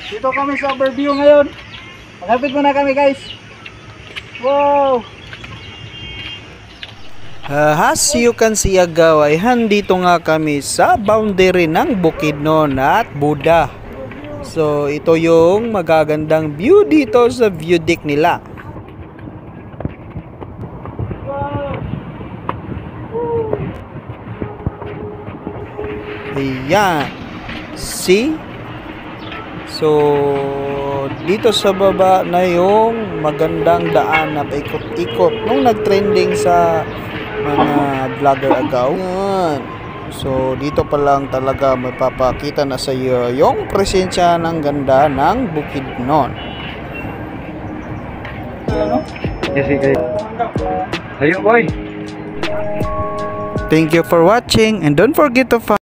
Dito kami sa overview ngayon. Malapit muna kami guys. Wow! As you can see agaway, handito nga kami sa boundary ng Bukidnon at Buda. So ito yung magagandang view dito sa view deck nila. Ayan. See? So dito sa baba na yung magandang daan na paikot-ikot nung nagtrending sa mga vlogger agaw. Yan. So dito pa lang talaga mapapakita na sa iyo yung presensya ng ganda ng Bukidnon. Yes, okay. Ayun boy. Thank you for watching and don't forget to follow